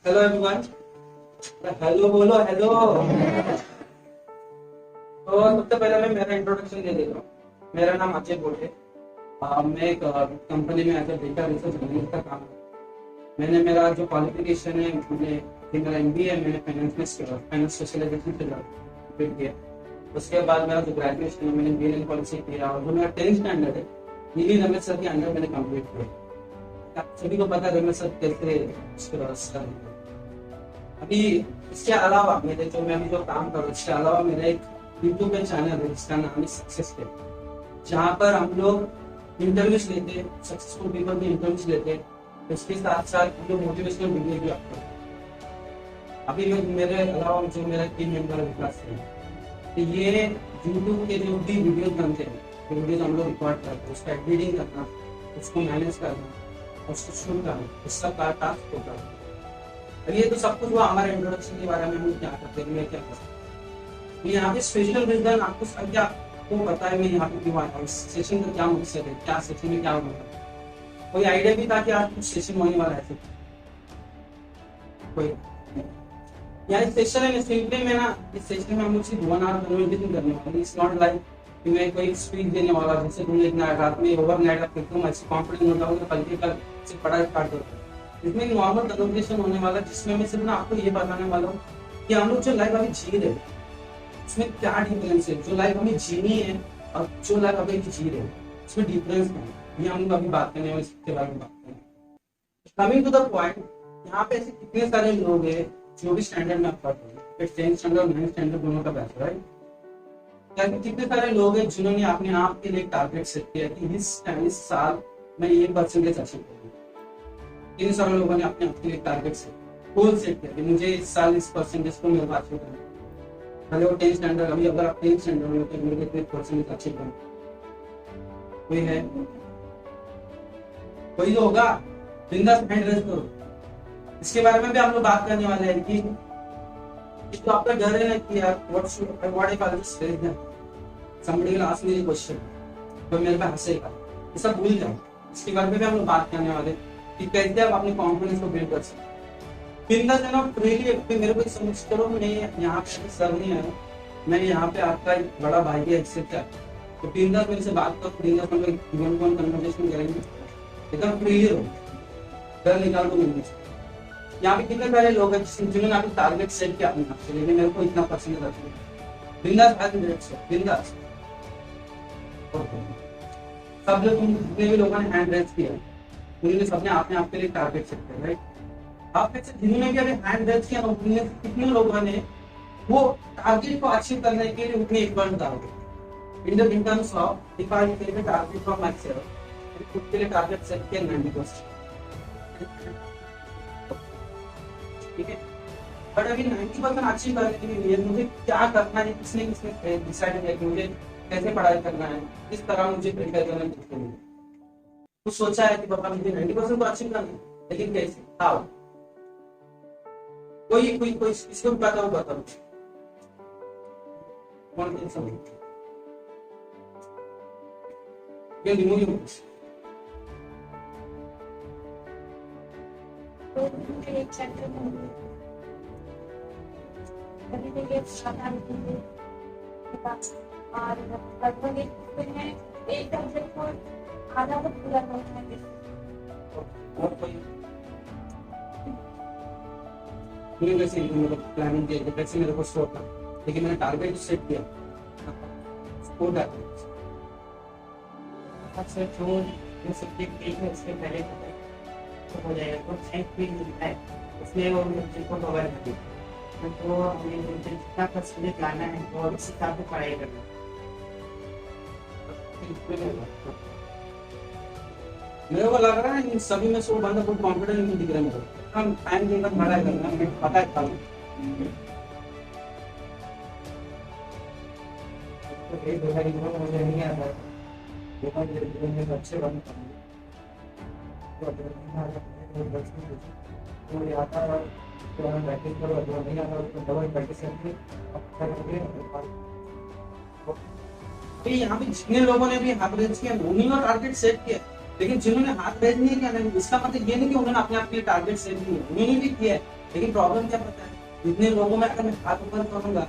Hello everyone. Hello बोलो hello. तो सबसे पहले मैं मेरा इंट्रोडक्शन दे देता हूँ। मेरा नाम अजय बोले। मैं एक कंपनी में as a data research analyst का काम मैंने मेरा जो क्वालिफिकेशन है मेरा एमबीए मैंने फाइनेंस स्पेशलाइजेशन से कंप्लीट किया। उसके बाद मेरा जो ग्रेजुएशन है मैंने बीएल पॉलिसी किया और जो मेरा 10th स्टैंडर्ड है नीली रमेश सर के अंडर मैंने कंप्लीट किया। आप सभी को पता है रमेश सर कैसे अभी इसके अलावा मेरे जो मैं अभी जो काम कर रहा हूँ इसके अलावा मेरा एक यूट्यूब पे चैनल है जिसका नाम है सक्सेस पे, जहाँ पर हम लोग इंटरव्यूज लेते हैं, सक्सेसफुल पीपल की इंटरव्यूज लेते हैं। इसके साथ साथ हम लोग मोटिवेशनल वीडियो भी अपलोड करते हैं। अभी मेरे अलावा जो मेरा टीम मेंबर विकास है, तो ये यूट्यूब के जो भी वीडियोज बनते हैं वीडियोज हम लोग रिकॉर्ड करते हैं, उसका एडिटिंग करना, उसको मैनेज करना, उसको शूट करना, इस सब का टास्क होता है। ये तो सब कुछ हुआ हमारे इंट्रोडक्शन के बारे में, हम क्या करते हैं, मैं क्या करता हूँ। यहाँ पे स्पेशल रीजन आपको क्या आपको पता है मैं यहाँ पे क्यों आया हूँ, सेशन का क्या मकसद है, क्या सेशन में क्या होगा, कोई आइडिया भी था कि आज कुछ सेशन होने वाला है? कोई यहाँ सेशन है सिंपली मैं ना इस सेशन में हम लोग सिर्फ 1 आवर कन्वर्सेशन करने वाले। इट्स नॉट लाइक कि मैं कोई स्पीच देने वाला जैसे तुमने इतना रात में ओवरनाइट आप एकदम ऐसे कॉन्फिडेंट होता हूँ कल के कल से पढ़ाई स्टार्ट होता है। इसमें एक नॉर्मल कन्वर्सेशन होने वाला जिसमें मैं सिर्फ ना आपको ये बताने वाला हूँ कि हम लोग जो लाइफ अभी जी रहे हैं उसमें क्या डिफरेंस है, जो लाइफ हमें जीनी है और जो लाइफ अभी जी रहे हैं उसमें डिफरेंस क्या है, ये हम लोग अभी बात करने वाले इसके बारे में बात करें। कमिंग टू द पॉइंट, यहाँ पे ऐसे कितने सारे लोग हैं जो भी स्टैंडर्ड में आप पढ़ रहे हैं, 10th स्टैंडर्ड और 9th स्टैंडर्ड दोनों का बैच, राइट? कितने सारे लोग हैं जिन्होंने अपने आप के लिए टारगेट सेट किया कि इस साल मैं ये परसेंटेज अचीव करूंगा। इन सारे लोगों ने अपने आप के लिए टारगेट सेट गोल सेट किया कि मुझे इस साल इस परसेंटेज को मेरे पास अचीव करना है। भले वो 10th स्टैंडर्ड, अभी अगर आप 10th स्टैंडर्ड में हो तो मेरे को परसेंटेज अचीव करना कोई है, कोई तो होगा। बिंदास हैंड रेज करो। इसके बारे में भी हम लोग बात करने वाले हैं कि तो आपका डर है ना कि यार what if I just raise them, somebody will ask me a question, तो मेरे पे हंसेगा, ये सब भूल जाओ। इसके बारे में भी हम लोग बात करने वाले कि कैसे आप अपने कॉन्फिडेंस को बिल्ड कर सकते हैं। बिंदास है ना, फ्रीली। मेरे को समझ करो, मैं यहाँ पे सर नहीं आया, मैं यहाँ पे आपका एक बड़ा भाई है एक्सेप्ट है, तो बिंदास मेरे से बात करो, बिंदास हम लोग वन टू वन कन्वर्सेशन करेंगे, एकदम फ्रीली रहो, डर निकाल दो मेरे से। यहाँ पे कितने सारे लोग हैं जिन्होंने आपको टारगेट सेट किया अपने आप से, लेकिन मेरे को इतना परसेंटेज रखिए, बिंदास बिंदास। सब जो तुम जितने भी लोगों ने हैंड रेज किया उन्होंने सबने अपने आप के लिए टारगेट सेट किया, राइट? आप में से जिन्होंने भी अभी हैंड रेज किया उनमें कितने लोगों ने वो टारगेट को अचीव करने के लिए उतने एफर्ट डाले in terms of if I take a target from myself, खुद के लिए टारगेट सेट किया 90%, ठीक है? बट अभी 90% अचीव करने के लिए मुझे क्या करना है, किसने डिसाइड किया कि मुझे कैसे पढ़ाई करना है, किस तरह मुझे प्रिपेयर करना है। कुछ सोचा है कि पापा मुझे 90% तो अचीव करना है, लेकिन कैसे, हाउ? कोई कोई कोई इसको पता हो, बताओ कौन कैसे समझ ये रिमूव एक चैप्टर में कभी भी ये साधारण के पास और लगभग एक सब्जेक्ट को आधा तो पूरा होता है। और कोई मुझे वैसे प्लानिंग किया वैसे मेरे को शौक था, लेकिन मैंने टारगेट सेट किया वो टारगेट अच्छा जो ये सब्जेक्ट एक है इसके पहले तो हो जाएगा, तो साइंस भी मिलता है उसमें वो सब्जेक्ट को कवर कर देते, तो हमें जितना परसेंटेज लाना है तो इस हिसाब से पढ़ाई करना है। मेरे को लग रहा है इन सभी में से वो बंदा बहुत कॉन्फिडेंट नहीं दिख रहा है मेरे को। हम टाइम देकर पढ़ाई करना है, पता है काम तो एक दो बार इतना मुझे नहीं आता, देखा धीरे में अच्छे बन पाएंगे तो आता है तो हमें प्रैक्टिस करो, जो नहीं आता उसको डबल प्रैक्टिस करके अच्छा करके। यहाँ पे जितने लोगों ने भी हाथ रेज किया उन्हीं का टारगेट सेट किया, लेकिन जिन्होंने हाथ रेज नहीं किया ना, इसका मतलब ये नहीं कि उन्होंने अपने आप के टारगेट सेट किए, उन्होंने भी किया है, लेकिन प्रॉब्लम क्या पता है, इतने लोगों में अगर मैं हाथ ऊपर करूंगा,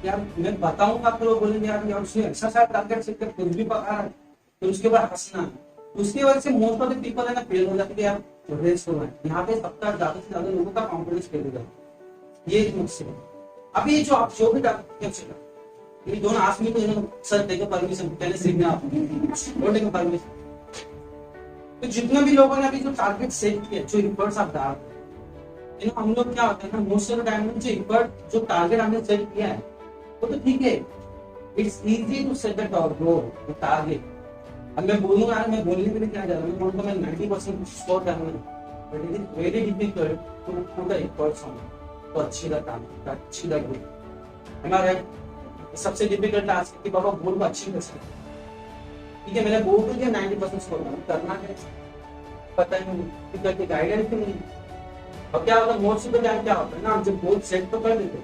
यार मैं बताऊंगा तो लोग बोलेंगे यार उसने ऐसा सारा टारगेट सेट कर कुछ भी पका रहा है, तो उसके बाद हंसना, उसकी वजह से मोस्ट ऑफ द पीपल है ना फेल हो जाते हैं यार रेस हो रहा है। यहाँ पे सबका ज्यादा से ज्यादा लोगों का कॉन्फिडेंस फेल हो जाता है, ये एक मुझसे। अभी जो आप जो भी टारगेट, ये दोनों ask me to sir take a permission, पहले सीखना आप डोंट टेक अ परमिशन। तो जितने भी लोगों ने अभी जो टारगेट सेट किया, जो एफर्ट्स आप डाल, हम लोग क्या होता है ना, मोस्ट ऑफ द टाइम जो एफर्ट जो टारगेट हमने सेट किया है वो तो ठीक है, it's easy to set the goal the target. अब मैं बोलूंगा यार, मैं बोलने के लिए क्या जा रहा हूँ, मैं बोलूंगा मैं 90% स्कोर करना है, but it is very difficult to put the efforts on तो अच्छी द टारगेट, अच्छी द गोल। हमारा सबसे डिफिकल्ट टास्क है कि बाबा गोल को अच्छी कर सकते, ठीक है, मैंने बोल तो दिया 90% स्कोर करना है, पता नहीं क्योंकि गाइडेंस नहीं। अब क्या होता है, मोस्ट ऑफ द टाइम क्या होता है ना, हम जब गोल सेट तो कर देते,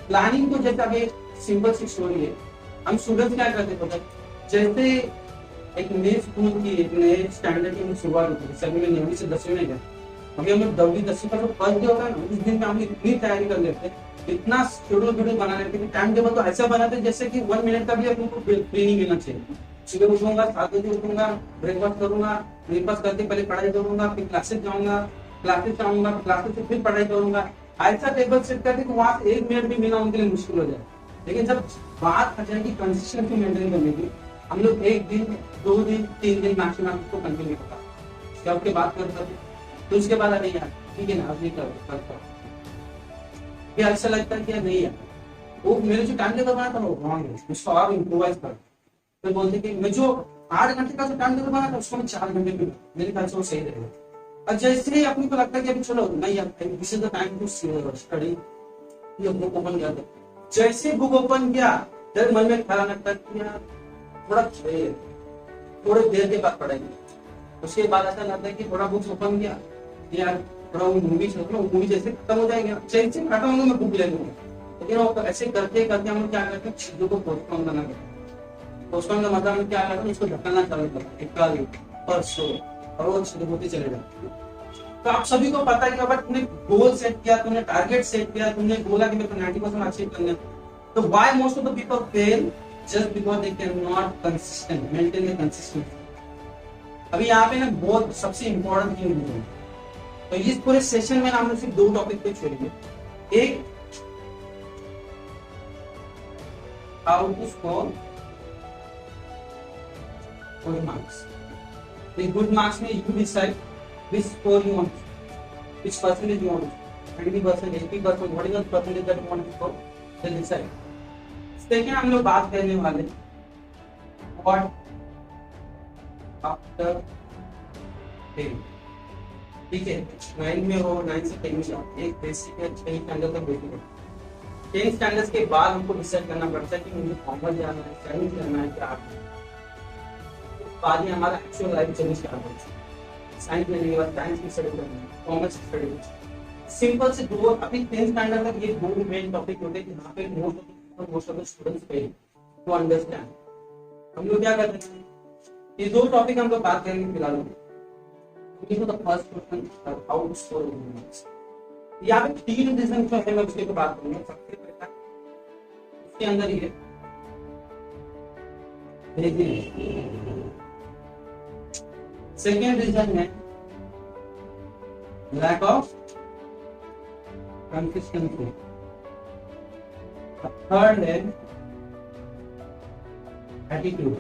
प्लानिंग तो जैसे अभी सिंपल सी स्टोरी है, हम स्टूडेंट्स क्या करते पता है, जैसे एक नए स्कूल की एक नए स्टैंडर्ड की शुरुआत होती है, सभी में 9वीं से 10वीं में गए, अभी हम 9वीं 10वीं का जो फर्स्ट डे होता है ना, उस दिन में हम इतनी तैयारी कर लेते हैं, इतना शेड्यूल बना लेते हैं, टाइम टेबल तो ऐसा बनाते हैं जैसे कि 1 मिनट का भी अपने को फ्री नहीं मिलना चाहिए। सुबह उठूंगा, 7 बजे उठूंगा, ब्रेकफास्ट करूंगा, ब्रेकफास्ट करके पहले पढ़ाई करूंगा, फिर क्लासेस जाऊंगा, क्लासेस से फिर पढ़ाई करूंगा, ऐसा टेबल सेट करके तो वहां से 1 मिनट भी मिलना उनके लिए मुश्किल हो जाए। लेकिन जब बात आ जाएगी कंसिस्टेंसी मेंटेन करने की, हम लोग 1 दिन 2 दिन 3 दिन मैक्सिमम उसको कंटिन्यू होगा, क्या उसके बाद करते तो उसके बाद अरे यार ठीक है ना अब नहीं करता, फिर ऐसा लगता है कि यार नहीं यार वो मेरे जो टाइम टेबल बना था वो रॉन्ग है, उसको और इम्प्रोवाइज कर। तो बोलते कि मैं जो 8 घंटे का जो टाइम टेबल बना था उसको मैं 4 घंटे में, मेरे ख्याल से वो सही रहेगा। और जैसे ही अपने को लगता है कि अभी चलो नहीं यार this is the time to study, ये बुक ओपन किया था, जैसे बुक ओपन किया फिर मन में ख्याल लगता है कि यार थोड़े देर के बाद पढ़ेंगे, उसके बाद ऐसा लगता है कि थोड़ा बुक्स ओपन किया यार थोड़ा मूवी मूवी जैसे खत्म हो जाएगा, जैसे खत्म होगा मैं बुक ले लूंगा, लेकिन वो ऐसे करते करते हम क्या करते हैं चीजों को पोस्टपोन करना करते हैं। पोस्टपोन का मतलब हम क्या करते हैं, उसको ढकना चालू करते हैं, कल परसों, और वो चीजें होती चले जाती है। तो आप सभी को पता है कि अगर तुमने गोल सेट किया, तुमने टारगेट सेट किया, तुमने बोला कि मेरे को 90% अचीव करना है, तो why most of the people fail just because they cannot consistent maintain the consistency। अभी यहाँ पे ना बहुत सबसे इम्पोर्टेंट थिंग है, तो इस पूरे सेशन में हम सिर्फ 2 टॉपिक पे छोड़ेंगे, एक how to score good marks. इस गुड मार्क्स में you decide which score you want, which percentage you want, 90%, 80%, what is the percentage that you want to score, then decide। Second हम लोग बात करने वाले व्हाट आफ्टर 10, ठीक है, 9 में हो 9 से 10 में जाओ, एक बेसिक है 10 स्टैंडर्ड तक बेसिक है। 10 स्टैंडर्ड्स के बाद हमको डिसाइड करना पड़ता है कि मुझे कॉमर्स जाना है, साइंस करना है, क्या बाद ही हमारा एक्चुअल लाइफ चेंज स्टार्ट होता है। साइंस लेने के बाद साइंस की स्टडी करनी है, कॉमर्स की स्टडी करनी है, सिंपल से 2 अभी 10 स्टैंडर्ड तक ये 2 मेन टॉपिक होते हैं कि यहाँ पे most of the students fail to understand। हम लोग क्या करते हैं, ये 2 टॉपिक हम लोग बात करेंगे फिलहाल। तो first question how to score good marks, यहाँ पे 3 रीजन जो है मैं उसके ऊपर बात करूंगा। सबसे पहला इसके अंदर ही है सेकेंड रीजन है लैक ऑफ कंसिस्टेंसी, थर्ड है एटीट्यूड।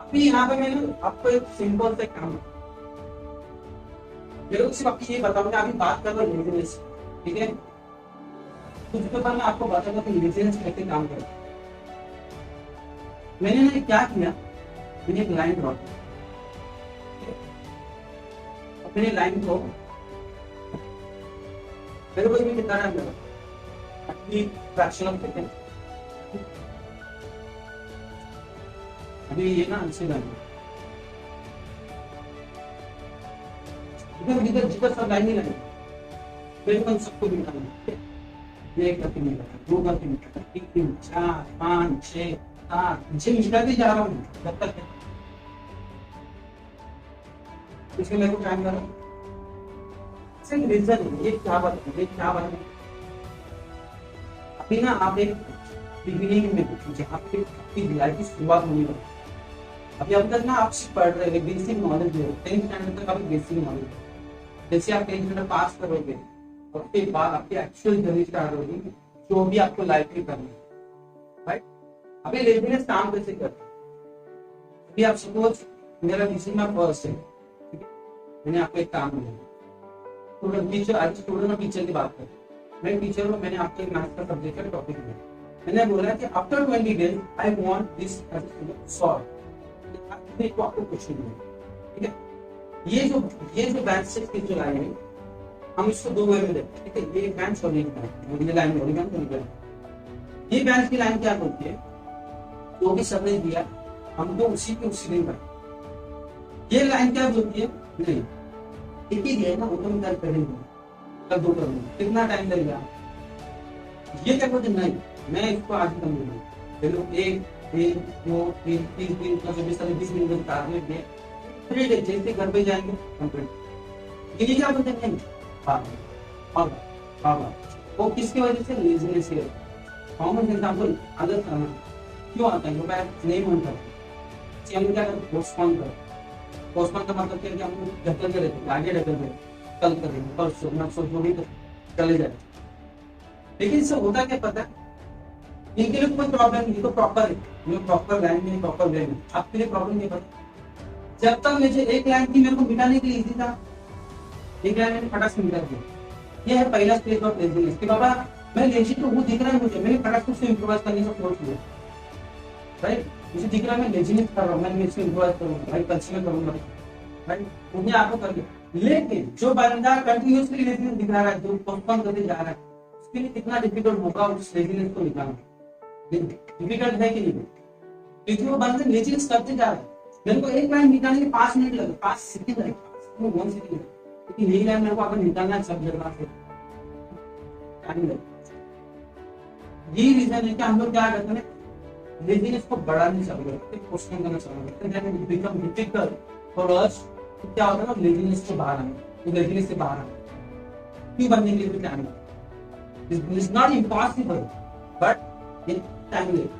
अभी यहाँ पे मैंने आपको एक सिंपल से काम मेरे को सिर्फ आपको ये बताऊंगा, अभी बात कर रहा हूँ लेजीनेस, ठीक है, कुछ तो मैं आपको बताऊंगा कि लेजीनेस कैसे काम करता है। मैंने ना क्या किया, मैंने एक लाइन ड्रॉ की, अपनी लाइन को मेरे को भी कितना टाइम लगा, अपनी फ्रैक्शन ऑफ सेकंड, अभी ये ना अच्छी लाइन इधर इधर जिधर सब लाइन ही लगे, बिल्कुल सबको बिठाना, ये करके नहीं लगा, 2 करके नहीं, 3 4 5 6 7 मिटाते जा रहा हूँ जब तक इसमें मेरे को टाइम लगा। सिर्फ रीजन ये क्या बात है, ये क्या बात है। अभी ना आप एक बिगिनिंग में जहाँ पे आपकी लाइफ की शुरुआत होनी है, अभी अब तक ना आप सिर्फ पढ़ रहे हैं, बेसिक नॉलेज है, 10th स्टैंडर्ड तक अभी बेसिक नॉलेज है। जैसे आप 10th स्टैंडर्ड पास करोगे और उसके बाद आपकी एक्चुअल जर्नी स्टार्ट होगी, जो भी आपको लाइफ में करनी है, राइट। अभी लेजीनेस काम कैसे करते हैं? अभी आप सपोज मेरा टीचिंग में फर्स्ट है, ठीक है, मैंने आपको एक काम दिया, स्टूडेंट टीचर, आज स्टूडेंट और टीचर की बात करें, मैं टीचर हूँ, मैंने आपको एक मैथ्स का सब्जेक्ट का टॉपिक दिया, मैंने बोला कि after 20 days I want this solve, तो आपको क्वेश्चन दिया, ठीक है। ये जो बेंच से जो लाइन है, हम इसको दो वे में देखते हैं, ठीक है, ये बेंच और ये बेंच, ये लाइन होगी बेंच। ये बेंच की लाइन क्या बोलती है, जो भी सबने दिया हम तो उसी के उसी दिन पर। ये लाइन क्या बोलती है, नहीं एक ही दिया ना, वो तो हम कल करेंगे, कल दो करूंगा, कितना टाइम लगेगा। ये क्या बोलते, नहीं मैं इसको आज ही कर लूंगा, एक 1 2 3 30 दिन का जो भी सारे 20 दिन का टारगेट है, 3 डेज जैसे घर पे जाएंगे कंप्लीट। ये क्या बोलते हैं, वो किसकी वजह से, लेजीनेस है। कॉमन एग्जांपल अगर क्यों आता है, मैं नहीं मानता, हम क्या करते, पोस्टपोन करते। पोस्टपोन का मतलब क्या है कि हम ढकलते रहते हैं, आगे ढकलते हैं, कल करेंगे, परसों नरसों जो भी चले जाए। लेकिन इससे होता क्या पता है, इनके लिए कोई प्रॉब्लम नहीं, तो प्रॉपर है, ये प्रॉपर लाइन में, प्रॉपर वे में, आपके लिए प्रॉब्लम नहीं पता। जब तक मुझे एक लाइन थी, मेरे को मिटाने के लिए इजी था, एक लाइन मैंने फटाक से मिटा दिया। ये है पहला स्टेज ऑफ लेजीनेस कि बाबा मैं लेजी तो वो दिख रहा है मुझे, मैंने फटाक से इम्प्रोवाइज करने का सोच लिया, राइट। मुझे दिख रहा है मैं लेजीनेस कर रहा हूँ, मैं इसको इम्प्रोवाइज करूंगा, भाई कंसीडर करूंगा, राइट, मुझे आपको कर दिया। लेकिन जो बंदा कंटिन्यूअसली लेजीनेस दिखा रहा है, जो पोस्टपोन करते जा रहा है, उसके लिए कितना डिफिकल्ट होगा उस लेजीनेस को निकालना। डिफिकल्ट है कि नहीं, क्योंकि वो बंदा लेजीनेस करते जा रहा है। मेरे को एक लाइन निकालने के 5 मिनट लगे, 5 सेकंड लगे, 1 सेकंड, लेकिन यही लाइन मेरे को अगर निकालना है सब जगह से टाइम लगे। यही रीजन है कि हम लोग क्या करते हैं, लेजीनेस को बढ़ा नहीं सकते, पोस्टपोन करना चाहते हैं, then it become difficult for us. क्या होता है ना, लेजीनेस से बाहर आना, तो लेजीनेस से बाहर आना क्यों बनने के लिए टाइम लगता है। It's not impossible but it time लगेगा,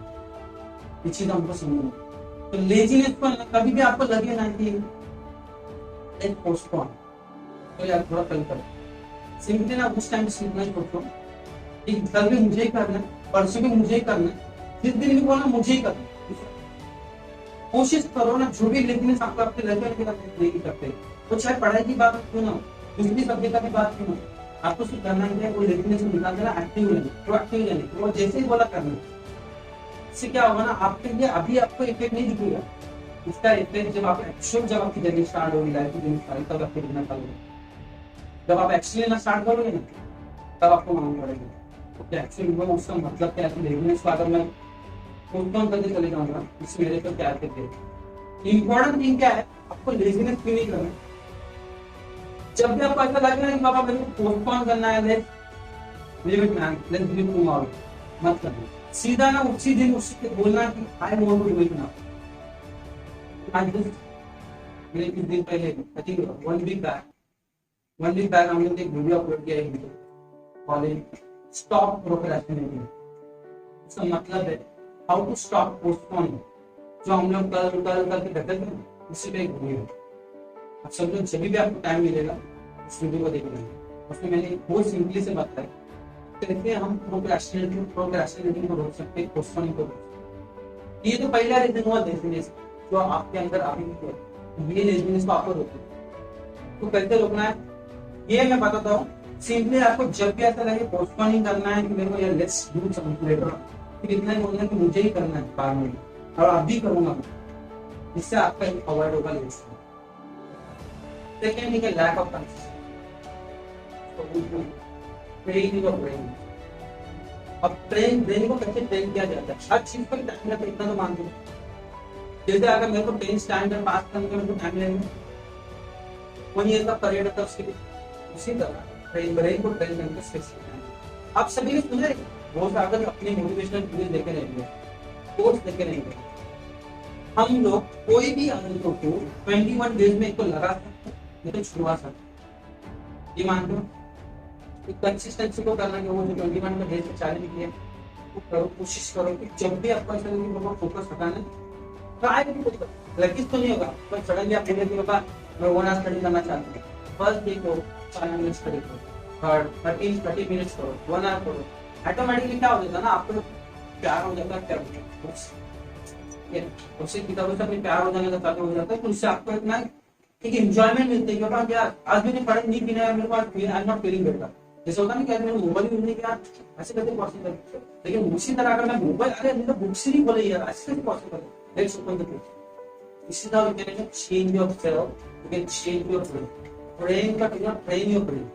ये चीज हमको समझना। तो लेजीनेस को कभी भी आपको लगे ना कि पोस्टपोन, तो यार थोड़ा कल करो, सिंपली ना उस टाइम सीखना सोचो कि कल भी मुझे ही करना है, परसों भी मुझे ही करना है, जिस दिन भी बोला मुझे ही करना है। कोशिश करो ना, जो भी लेजीनेस आपको आपके लगे नहीं करते, तो चाहे पढ़ाई की बात क्यों ना, दूसरी सब्जेक्ट का भी बात क्यों ना, आपको सिर्फ करना है वो लेजीनेस को निकाल देना, एक्टिव रहना, प्रोएक्टिव रहना, वो जैसे ही बोला करना। इससे क्या होगा ना, आपके लिए अभी आपको इफेक्ट नहीं दिखेगा, इसका इफेक्ट जब आप एक्चुअल, जब आपकी जर्नी स्टार्ट होगी, लाइफ की जर्नी स्टार्ट, तब आपको दिखना पड़ेगा। जब आप एक्चुअली ना स्टार्ट करोगे ना, तब आपको मालूम पड़ेगा तो एक्चुअली वो उसका मतलब क्या है। लेजीनेस को अगर मैं पोस्टपोन करके चले जाऊंगा, इससे मेरे को क्या इफेक्ट। इंपॉर्टेंट थिंग क्या है, आपको लेजीनेस क्यों नहीं करना। जब भी आपको ऐसा लगे ना कि बाबा मेरे को पोस्टपोन करना है, let's leave it man, let's leave it tomorrow, मत करना, सीधा ना उसी दिन उससे बोलना कि I want to do it now. आज मेरे कुछ दिन पहले, आई थिंक 1 वीक बैक हमने एक वीडियो अपलोड किया है कॉलेज स्टॉप प्रोक्रेस्टिनेटिंग। इसका मतलब है हाउ टू स्टॉप पोस्टपोनिंग, जो हम लोग कल करके ढकते हैं, उसी पे एक वीडियो है। आप सब लोग जब भी आपको टाइम मिलेगा उस वीडियो को देख लेंगे, उसमें मैंने बहुत सिंपली से बताया कैसे हम प्रोक्रेस्टिनेटिंग को रोक सकते हैं, पोस्टपोनिंग को रोक सकते हैं। ये तो पहला रीजन हुआ लेजीनेस जो आपके अंदर अभी है, ये लेजीनेस को आपको रोकना। तो कैसे रोकना है ये मैं बताता हूँ। सिंपली आपको जब भी ऐसा लगे पोस्टपोनिंग करना है कि मेरे को यार लेट्स डू समथिंग लेटर, फिर इतना ही बोलना कि मुझे ही करना है बाद में, और अभी करूंगा, इससे आपका अवॉइड होगा लेजीनेस। सेकेंड है lack of training of brain. अब ब्रेन को कैसे ट्रेन किया जाता है, हर चीज पर टाइम लगता है, इतना तो मान दो। जैसे अगर मेरे को 10 स्टैंडर्ड पास करने में मेरे को टाइम लगेगा, 1 ईयर का पीरियड होता है उसके लिए, उसी तरह ब्रेन को ट्रेन करने का स्पेसिफिक। आप सभी ने सुना है रोज अगर अपनी मोटिवेशनल वीडियो देखे रहेंगे, कोर्स देखे रहेंगे, हम लोग कोई भी आदतों को 21 डेज में इसको लगा सकते हैं, ये तो शुरुआत है, ये मानते हो। कंसिस्टेंसी को करना, वो जो 21 में डेज चैलेंज किया वो करो, कोशिश करो कि जब भी आपको ऐसा लगे कि फोकस हटाना ट्राई करो, लकीज तो नहीं होगा पर सडनली आप बोले कि बाबा मैं 1 आवर स्टडी करना चाहता हूँ, फर्स्ट डे को 5 मिनट स्टडी करो, थर्ड 30 मिनट्स करो, 1 आवर करो, ऑटोमेटिकली क्या हो जाता है ना, आपको प्यार हो जाता है, क्या होता है उससे किताबों से अपनी प्यार हो जाने का चालू हो जाता है, तो उससे आपको इतना एक एंजॉयमेंट मिलती है कि बाबा यार आज मैंने पढ़ा नहीं पीना है, मेरे पास I am not feeling better, जैसे होता नहीं, क्या मैंने मोबाइल यूज नहीं किया, ऐसे कैसे पॉसिबल है। लेकिन उसी तरह अगर मैं मोबाइल, अरे मैंने बुक्स ही नहीं खोले यार, ऐसे कैसे पॉसिबल है, लेट्स ओपन द बुक। इसी तरह you can change your self, you can change your brain, praying but you know train your brain,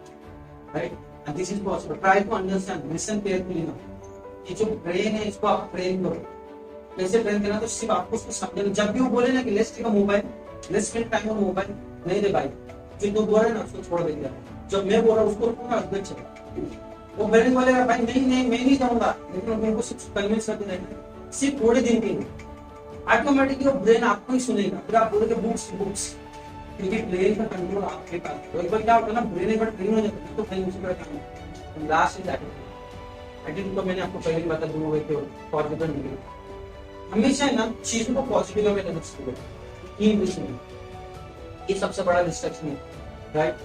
right? And this is possible. Try to understand, listen carefully now. ये जो brain है इसको आप train करो, कैसे train करना, तो सिर्फ आपको उसको समझना, जब भी वो बोले ना कि let's take a mobile, let's spend time on mobile, नहीं रे भाई, जो तू बोल रहा है ना उसको छोड़ देंगे, जब मैं बोल रहा हूँ उसको रखूंगा, अद्भुत चलेगा। वो ब्रेन बोलेगा भाई नहीं मैं नहीं जाऊंगा, लेकिन मेरे को सिर्फ कन्विंस करके नहीं, सिर्फ थोड़े दिन के लिए, ऑटोमेटिकली वो ब्रेन आपको ही सुनेगा, फिर आप बोलोगे बुक्स, क्योंकि ब्रेन का कंट्रोल आपके पास है। तो एक बार क्या होता है ना, ब्रेन एक बार ट्रेन हो जाता है तो ब्रेन उसी तरह काम करता है। लास्ट इज एटीट्यूड को मैंने आपको पहले ही बता दूंगा वे तो पॉजिटिव नेगेटिव, हमेशा ना चीजों को पॉजिटिव में लेना चाहिए, ये सबसे बड़ा डिस्ट्रैक्शन है, राइट?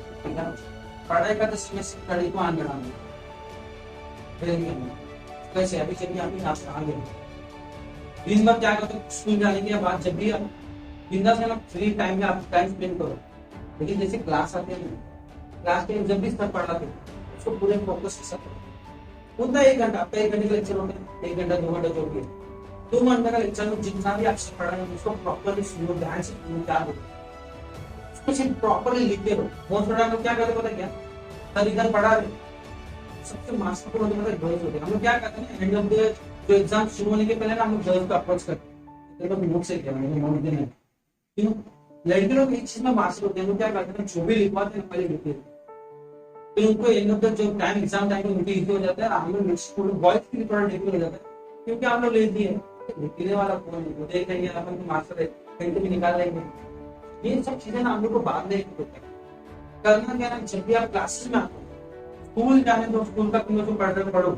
पढ़ाई का तो सिर्फ कड़ी को आन बढ़ाना, कैसे अभी चलिए आप नाश्ता आ गए, दिन भर क्या करते, स्कूल जाने के बाद जब भी आप बिंदास है ना फ्री टाइम में आप टाइम स्पेंड करो, लेकिन जैसे क्लास आते हैं, क्लास के जब भी सर पढ़ाते हैं उसको पूरे फोकस के साथ उतना 1 घंटा, आपका 1 घंटे का लेक्चर होता है, 1 घंटा 2 घंटा जो भी 2 घंटे का लेक्चर में जितना भी आपसे पढ़ा है उसको प्रॉपरली सुनो, ध्यान से सुनो, क्या बोलो उसको सिर्फ प्रॉपरली लिखते रहो। बहुत सारे लोग क्या करते पता क्या, सर इधर पढ़ा रहे, सबसे मास्टर होते हैं गर्ल्स होते हैं, हम लोग क्या करते हैं एंड ऑफ द जो एग्जाम शुरू होने के पहले ना हम लोग गर्ल्स को अप्रोच करते हैं, नोट से क्या नोट देना, क्यों? लड़के लोग एक चीज में मास्टर होते हैं, वो क्या करते हैं जो भी लिखवाते हैं पहले लिखते हैं, फिर उनको एंड ऑफ द जो टाइम एग्जाम टाइम में उनके इजी हो जाता है, हम लोग स्कूल बॉयज के लिए थोड़ा डिफिकल्ट हो जाता है, क्योंकि हम लोग लेती है लिखने वाला कौन है, वो देख लेंगे अपन तो मास्टर है कहीं भी निकाल लेंगे, ये सब चीजें ना हम लोग को बाद में होता है। करना क्या ना, जब भी आप क्लासेस में आते हो, स्कूल जाने दो, स्कूल का तुम जो पढ़ रहे पढ़ो,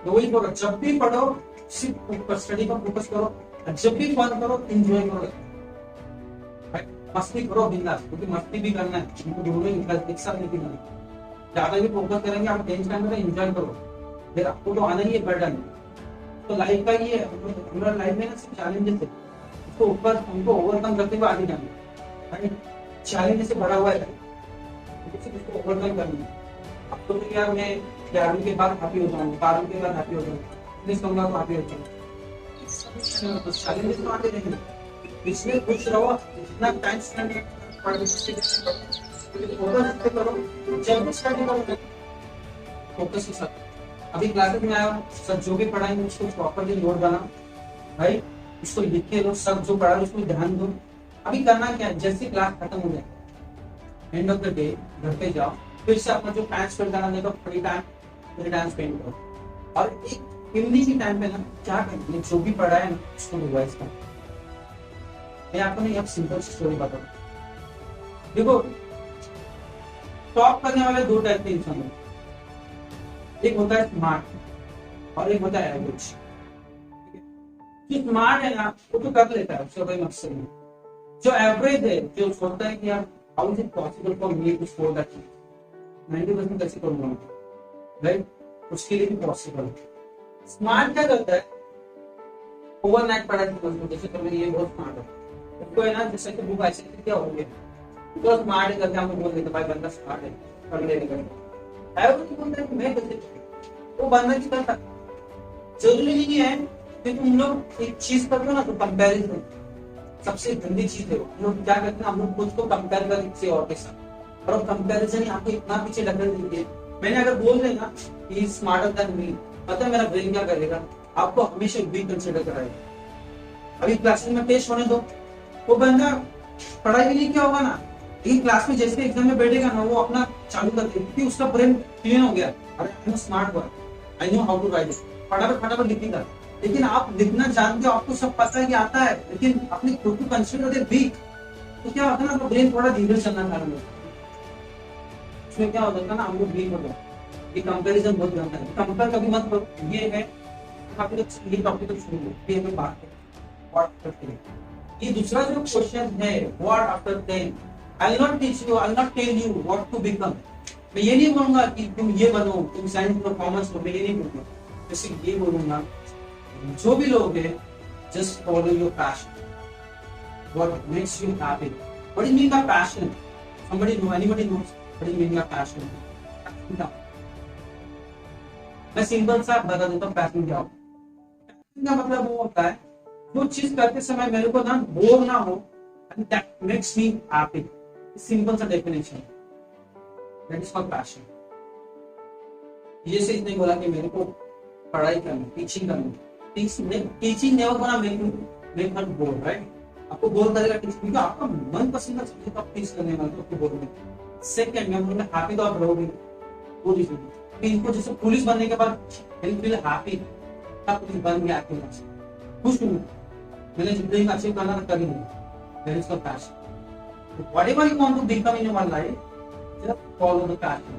तो वही करो, जब भी पढ़ो सिर्फ स्टडी पर फोकस करो, जब भी फन करो एंजॉय करो, मस्ती करो बिंदास, क्योंकि मस्ती भी करना है, उनको दोनों एक साथ नहीं करना है। ज्यादा भी फोकस करेंगे आप टेंशन टाइम में एंजॉय करो, फिर आपको तो आना ही है बर्डन, तो लाइफ का ये हमारा लाइफ में ना सिर्फ चैलेंजेस है, उसको ऊपर हमको ओवरकम करते हुए आगे जाना है, चैलेंज से भरा हुआ है, उसको ओवरकम करना है। अब तो यार मैं 11वीं के बाद हैप्पी हो जाऊंगा, 12वीं के बाद हैप्पी हो जाऊंगा, इतने कहूंगा तो हैप्पी हो जाऊंगा, तो चैलेंजेस तो आते रहेंगे, इसमें खुश रहो, जितना टाइम स्पेंड करो, जब भी स्टडी करो फोकस के साथ। अभी क्लासेस में आया सर जो भी पढ़ाएंगे उसको प्रॉपर्ली नोट बना भाई, उसको लिख के लो, सब जो पढ़ा उसको ध्यान दो। अभी करना क्या है, जैसे क्लास खत्म हो जाए एंड ऑफ द डे घर पे जाओ, फिर से अपना जो टाइम स्पेंड करना देखो, फ्री टाइम स्पेंड करो, और एक इवनिंग के टाइम पे ना क्या करना, जो भी पढ़ा है ना उसको रिवाइज करो। मैं आपको ना एक सिंपल स्टोरी बताऊं, देखो टॉप करने वाले 2 टाइप के इंसान हैं, एक होता है स्मार्ट और एक होता है एवरेज। जो स्मार्ट है ना वो तो कर लेता है, उसका कोई मकसद नहीं। जो एवरेज है, जो सोचता है कि यार how is it possible for me to score that 90% कैसे करूंगा, राइट? उसके लिए भी पॉसिबल है। स्मार्ट क्या करता है, ओवरनाइट पढ़ाई करता है, जैसे कभी ये बहुत स्मार्ट है, उसको है ना जैसे कि बुक ऐसे क्या हो गया तो स्मार्ट है करके हम बोल देते भाई बंदा स्मार्ट है, कर लेगा। एवरेज बोलता है मैं कैसे, वो बंदा की करता, जरूरी नहीं है कि तुम लोग एक चीज करते हो ना तो कंपैरिजन सबसे गंदी चीज है। हम लोग क्या करते हैं, हम लोग खुद को कंपेयर करते किसी और के साथ, और कंपैरिजन ही आपको इतना पीछे ढकेल देती है। मैंने अगर बोल देना कि स्मार्टर देन मी, पता है मेरा ब्रेन क्या करेगा, आपको हमेशा वीक कंसीडर कराएगा। अभी क्लासेस में पेश होने दो, वो बंदा पढ़ाई भी नहीं किया होगा ना, लेकिन क्लास में जैसे एग्जाम में बैठेगा ना वो अपना चालू कर देगा, क्योंकि उसका ब्रेन क्लीन हो गया, अरे I am smart boy, I know how to write, फटाफट लिखेगा। लेकिन आप लिखना जानते हो, आपको सब पता है कि आता है, लेकिन अपनी खुद को कंसीडर करते वीक, तो क्या होता है ना, ब्रेन थोड़ा धीरे चलना चालू होता है। उसमें क्या हो जाता है ना, हम लोग वीक हो जाते हैं। ये कंपैरिजन बहुत गंदा है, कंपेयर कभी मत करो। ये है ये टॉपिक तो छोड़ दो, ये हमें बात करें व्हाट आफ्टर 10। ये दूसरा जो क्वेश्चन है what after 10, I will not teach you, I will not tell you what to become. मैं ये नहीं बोलूंगा कि तुम ये बनो, तुम साइंस परफॉर्मेंस हो, मैं ये नहीं बोलूंगा। मैं सिर्फ ये बोलूंगा जो भी लोग हैं just follow your passion, what makes you happy. What do you mean by passion? Anybody knows what do you mean by passion? मैं सिंपल सा बता देता हूँ पैशन क्या होता है। पैशन का मतलब वो होता है जो चीज करते समय मेरे को ना बोर ना हो, and that makes me happy. Simple सा definition, that is called passion. ये से इसने बोला कि मेरे को पढ़ाई करनी, टीचिंग करनी। Teaching never gonna make her bore, right? आपको बोर करेगा टीचिंग, क्योंकि आपका मन पसंद का सब्जेक्ट आप टीच करने वाले हो, आपको बोर नहीं। सेकंड में बोलूंगा हैप्पी तो आप रहोगे, वो रीजन कि इनको जैसे पुलिस बनने के बाद विल फील हैप्पी, आप पुलिस बन गया आपके पास खुश हूं, मैंने जिंदगी में अचीव करना कर लिया, that is called passion. Whatever you want to become in your life, just follow the passion.